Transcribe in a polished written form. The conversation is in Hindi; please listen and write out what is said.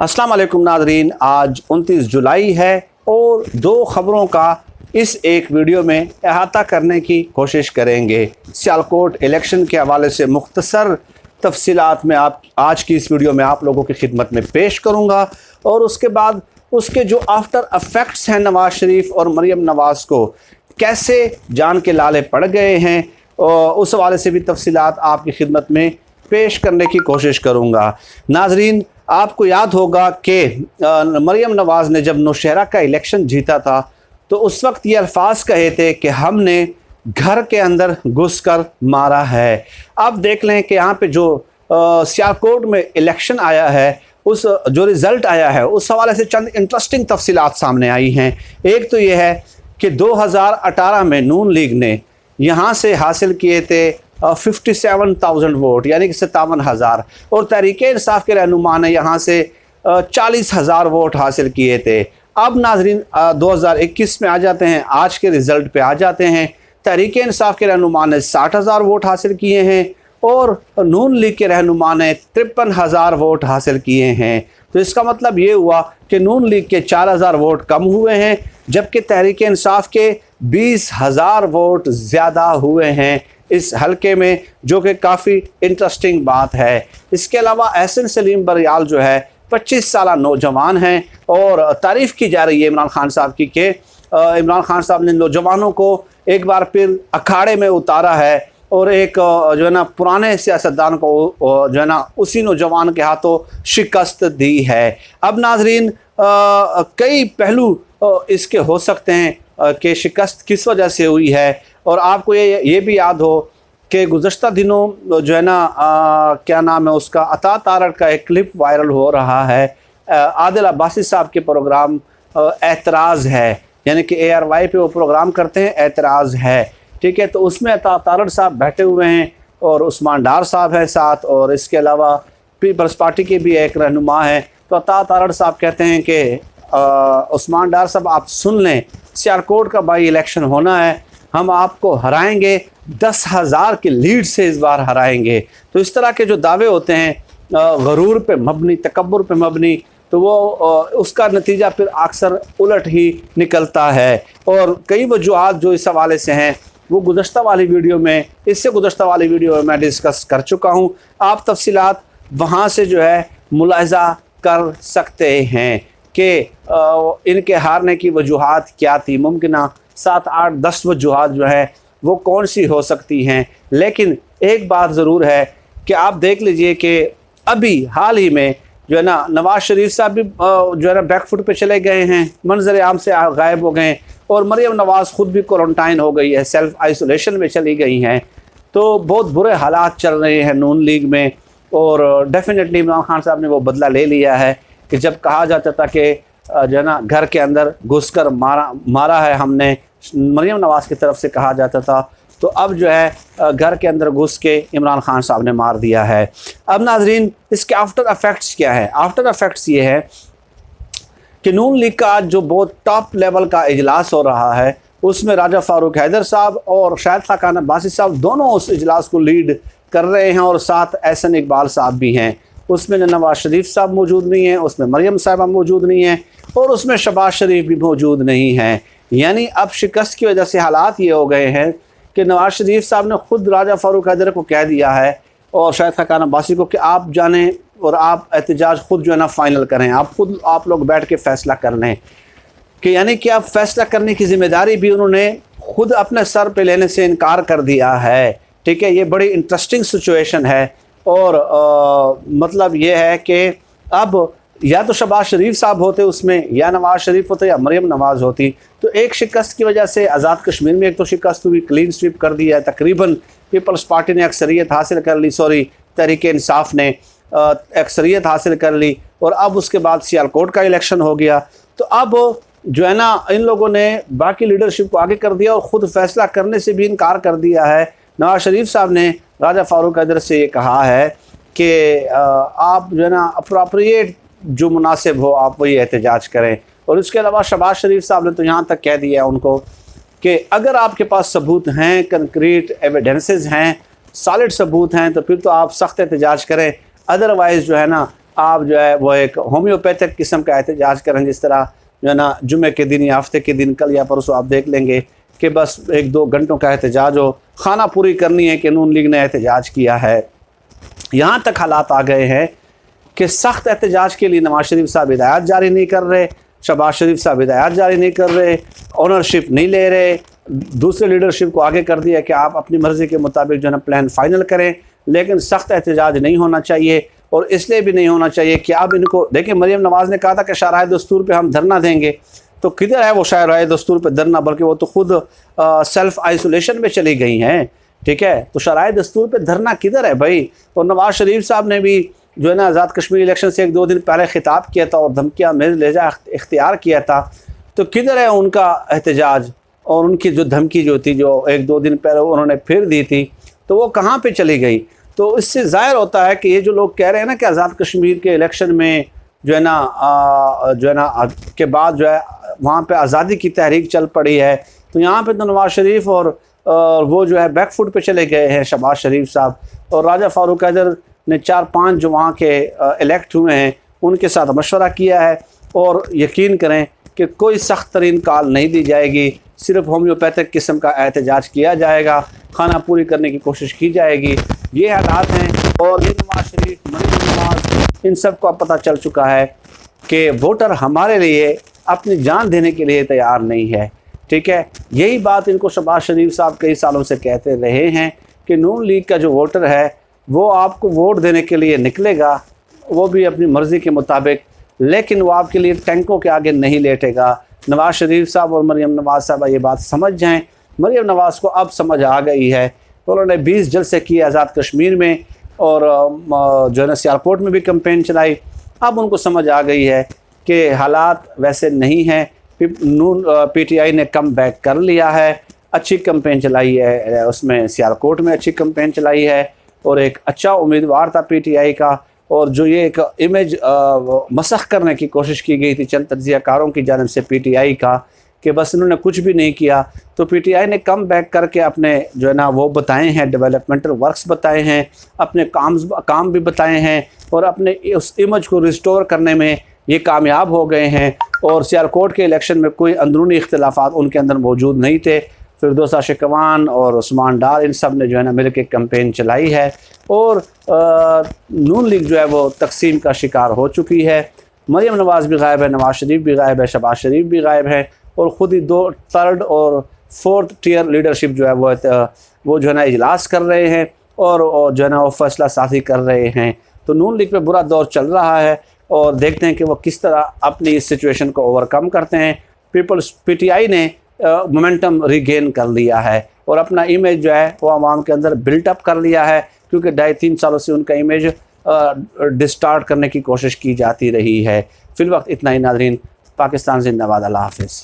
अस्सलाम वालेकुम नाज़रीन, आज 29 जुलाई है और दो ख़बरों का इस एक वीडियो में अहाता करने की कोशिश करेंगे। सियालकोट इलेक्शन के हवाले से मुख्तसर तफसीलात में आज की इस वीडियो में आप लोगों की खिदमत में पेश करूँगा और उसके बाद उसके जो आफ्टर अफेक्ट्स हैं नवाज़ शरीफ और मरियम नवाज़ को कैसे जान के लाले पड़ गए हैं और उस हवाले से भी तफसीलात आपकी खिदमत में पेश करने की कोशिश करूँगा। नाज़रीन, आपको याद होगा कि मरियम नवाज़ ने जब नौशहरा का इलेक्शन जीता था तो उस वक्त ये अल्फाज कहे थे कि हमने घर के अंदर घुसकर मारा है। अब देख लें कि यहाँ पे जो सियालकोट में इलेक्शन आया है, उस जो रिज़ल्ट आया है उस हवाले से चंद इंटरेस्टिंग तफसीलात सामने आई हैं। एक तो ये है कि 2018 में नून लीग ने यहाँ से हासिल किए थे 57,000 वोट, यानी कि 57,000, और तहरीक इंसाफ के रहनुमा ने यहाँ से 40,000 वोट हासिल किए थे। अब नाजरीन 2021 में आ जाते हैं, आज के रिज़ल्ट पे आ जाते हैं। तहरीक इंसाफ के रहनुमा ने 60,000 वोट हासिल किए हैं और नून लीग के रहनुमा ने 53,000 वोट हासिल किए हैं। तो इसका मतलब ये हुआ कि नून लीग के 4,000 वोट कम हुए हैं, जबकि तहरीक इंसाफ के 20,000 वोट ज़्यादा हुए हैं इस हलके में, जो कि काफ़ी इंटरेस्टिंग बात है। इसके अलावा एहसन सलीम बरियाल जो है 25 साल नौजवान हैं और तारीफ़ की जा रही है इमरान खान साहब की कि इमरान खान साहब ने नौजवानों को एक बार फिर अखाड़े में उतारा है और एक जो है ना पुराने सियासतदान को जो है ना उसी नौजवान के हाथों शिकस्त दी है। अब नाजरीन कई पहलू इसके हो सकते हैं कि शिकस्त किस वजह से हुई है, और आपको ये भी याद हो कि गुज़श्ता दिनों जो है ना क्या नाम है उसका, अता तारड़ का एक क्लिप वायरल हो रहा है। आदिल अब्बासी साहब के प्रोग्राम एतराज़ है, यानी कि ARY पे वो प्रोग्राम करते हैं, एतराज़ है, ठीक है। तो उसमें अता तारड़ साहब बैठे हुए हैं और उस्मान डार साहब है साथ, और इसके अलावा पीपल्स पार्टी के भी एक रहनुमा है। तो अता तारड़ साहब कहते हैं कि उस्मान डार साहब आप सुन लें, सियालकोट का बाई इलेक्शन होना है, हम आपको हराएंगे, 10,000 की लीड से इस बार हराएंगे। तो इस तरह के जो दावे होते हैं गरूर पे मबनी, तकब्बुर पे मबनी, तो वो उसका नतीजा फिर अक्सर उलट ही निकलता है। और कई वजूहात जो इस हवाले से हैं वो गुज़श्ता वाली वीडियो में, इससे गुज़श्ता वाली वीडियो में मैं डिस्कस कर चुका हूँ। आप तफसीलात वहाँ से जो है मुलाहिज़ा कर सकते हैं कि इनके हारने की वजूहात क्या थी। मुमकिन 7, 8, 10 वजूहात जो है वो कौन सी हो सकती हैं, लेकिन एक बात ज़रूर है कि आप देख लीजिए कि अभी हाल ही में जो है ना नवाज़ शरीफ साहब भी जो है ना बैकफुट पे चले गए हैं, मंजर आम से गायब हो गए, और मरियम नवाज़ ख़ुद भी क्वारंटाइन हो गई है, सेल्फ आइसोलेशन में चली गई हैं। तो बहुत बुरे हालात चल रहे हैं नून लीग में, और डेफिनेटली इमरान खान साहब ने वो बदला ले लिया है कि जब कहा जाता था कि जो है ना घर के अंदर घुसकर मारा है हमने, मरियम नवाज़ की तरफ से कहा जाता था, तो अब जो है घर के अंदर घुस के इमरान खान साहब ने मार दिया है। अब नाजरीन इसके आफ्टर अफेक्ट्स क्या है? आफ्टर अफेक्ट्स ये है कि नून लीग का आज जो बहुत टॉप लेवल का इजलास हो रहा है उसमें राजा फ़ारूक हैदर साहब और शाहिद खाकान अब्बासी साहब दोनों उस इजलास को लीड कर रहे हैं, और साथ एहसन इकबाल साहब भी हैं। उसमें नवाज़ शरीफ साहब मौजूद नहीं हैं, उसमें मरियम साहबा मौजूद नहीं हैं, और उसमें शहबाज शरीफ भी मौजूद नहीं हैं। यानी अब शिकस्त की वजह से हालात ये हो गए हैं कि नवाज़ शरीफ साहब ने ख़ुद राजा फ़ारूक हैदर को कह दिया है और शाहिद खाकान अब्बासी को कि आप जानें और आप एहतजाज ख़ुद जो है ना फ़ाइनल करें, आप लोग बैठ के फ़ैसला कर लें, कि यानी कि आप फ़ैसला करने की ज़िम्मेदारी भी उन्होंने ख़ुद अपने सर पे लेने से इनकार कर दिया है, ठीक है। ये बड़ी इंटरेस्टिंग सिचुएशन है, और मतलब ये है कि अब या तो शहबाज शरीफ साहब होते उसमें, या नवाज़ शरीफ होते, या मरियम नवाज़ होती। तो एक शिकस्त की वजह से आज़ाद कश्मीर में एक तो शिकस्त हुई, क्लीन स्वीप कर दिया है, तकरीबन पीपल्स पार्टी ने अक्सरियत हासिल कर ली, तहरीक इंसाफ ने अक्सरियत हासिल कर ली, और अब उसके बाद सियालकोट का इलेक्शन हो गया। तो अब जो है ना इन लोगों ने बाकी लीडरशिप को आगे कर दिया और ख़ुद फैसला करने से भी इनकार कर दिया है। नवाज़ शरीफ साहब ने राजा फ़ारूक हैदर से ये कहा है कि आप जो है ना अप्रोप्रिएट जो मुनासिब हो आप वही एहतजाज करें, और इसके अलावा शहबाज शरीफ साहब ने तो यहाँ तक कह दिया उनको कि अगर आपके पास सबूत हैं, कंक्रीट एविडेंसेस हैं, सॉलिड सबूत हैं, तो फिर तो आप सख्त एहतजाज करें, अदरवाइज़ जो है ना आप जो है वो एक होम्योपैथिक किस्म का एहतजाज करें, जिस तरह जो है ना जुमे के दिन या हफ्ते के दिन कल या परसों आप देख लेंगे कि बस 1-2 घंटों का एहतजाज हो, खाना पूरी करनी है कि नून लीग ने एहतजाज किया है। यहाँ तक हालात आ गए हैं कि सख्त एहतजाज के लिए नवाज शरीफ साहब हिदायत जारी नहीं कर रहे, शहबाज शरीफ साहब हिदायत जारी नहीं कर रहे, ओनरशिप नहीं ले रहे, दूसरे लीडरशिप को आगे कर दिया कि आप अपनी मर्ज़ी के मुताबिक जो है ना प्लान फ़ाइनल करें। लेकिन सख्त एहतजाज नहीं होना चाहिए, और इसलिए भी नहीं होना चाहिए कि अब इनको देखिए, मरीम नवाज़ ने कहा था कि शाहराह दस्तूर पे हम धरना देंगे, तो किधर है वो शाहराह दस्तूर पे धरना, बल्कि वो तो खुद सेल्फ आइसोलेशन में चली गई हैं। ठीक है, तो शाहराह दस्तूर पे धरना किधर है भाई। और नवाज़ शरीफ साहब ने भी जो है ना आज़ाद कश्मीर इलेक्शन से 1-2 दिन पहले ख़िताब किया था और धमकियाँ में लहजा इख्तियार किया था, तो किधर है उनका एहतजाज और उनकी जो धमकी जो थी, जो 1-2 दिन पहले उन्होंने फिर दी थी, तो वो कहाँ पे चली गई। तो इससे ज़ाहिर होता है कि ये जो लोग कह रहे हैं ना कि आज़ाद कश्मीर के इलेक्शन में जो है ना के बाद जो है वहाँ पे आज़ादी की तहरीक चल पड़ी है, तो यहाँ पे तो नवाज़ शरीफ और वो जो है बैकफुट पे चले गए हैं शहबाज शरीफ साहब। और राजा फारूक हैदर ने 4-5 जो वहाँ के इलेक्ट हुए हैं उनके साथ मशवरा किया है, और यकीन करें कि कोई सख्त तरीन कॉल नहीं दी जाएगी, सिर्फ होम्योपैथिक किस्म का एहतजाज किया जाएगा, खाना पूरी करने की कोशिश की जाएगी। ये हालात हैं। और ये नवाज शरीफ, मरीम नवाज, इन सब को पता चल चुका है कि वोटर हमारे लिए अपनी जान देने के लिए तैयार नहीं है। ठीक है, यही बात इनको शहबाज शरीफ साहब कई सालों से कहते रहे हैं कि नून लीग का जो वोटर है वो आपको वोट देने के लिए निकलेगा, वो भी अपनी मर्ज़ी के मुताबिक, लेकिन वो आपके लिए टैंकों के आगे नहीं लेटेगा। नवाज़ शरीफ साहब और मरीम नवाज़ साहब ये बात समझ जाएं। मरीम नवाज़ को अब समझ आ गई है, तो उन्होंने 20 जलसे किए आज़ाद कश्मीर में, और जो है ना सियालकोट में भी कैंपेन चलाई। अब उनको समझ आ गई है कि हालात वैसे नहीं हैं। PTI ने कम बैक कर लिया है, अच्छी कैंपेन चलाई है, उसमें सियालकोट में अच्छी कैंपेन चलाई है, और एक अच्छा उम्मीदवार था PTI का। और जो ये एक इमेज मसख करने की कोशिश की गई थी चंद तज्ज़ियाकारों की जानिब से PTI का, कि बस इन्होंने कुछ भी नहीं किया, तो PTI ने कम बैक करके अपने जो है ना वो बताए हैं, डेवलपमेंटल वर्क्स बताए हैं, अपने काम भी बताए हैं, और अपने उस इमेज को रिस्टोर करने में ये कामयाब हो गए हैं। और सियालकोट के इलेक्शन में कोई अंदरूनी इख्तिलाफात उनके अंदर मौजूद नहीं थे। फिरदौसा शिकवान और उस्मान डार, इन सब ने जो है ना मिल के कैंपेन चलाई है, और नून लीग जो है वो तकसीम का शिकार हो चुकी है। मरीम नवाज़ भी गायब है, नवाज शरीफ भी गायब है, शहबाज शरीफ भी गायब है, और ख़ुद ही 2 3rd और 4th टियर लीडरशिप जो है वो जो है ना इजलास कर रहे हैं, और जो है ना वो फैसला साजी कर रहे हैं। तो नून लीग पे बुरा दौर चल रहा है, और देखते हैं कि वो किस तरह अपनी इस सिचुएशन को ओवरकम करते हैं। PTI ने मोमेंटम रीगेन कर लिया है, और अपना इमेज जो है वो आवाम के अंदर बिल्टअप कर लिया है, क्योंकि 2.5-3 सालों से उनका इमेज डिस्टार्ट करने की कोशिश की जाती रही है। फिलवक्त इतना ही नाज़रीन। पाकिस्तान जिंदाबाद। अल्लाह हाफ़िज़।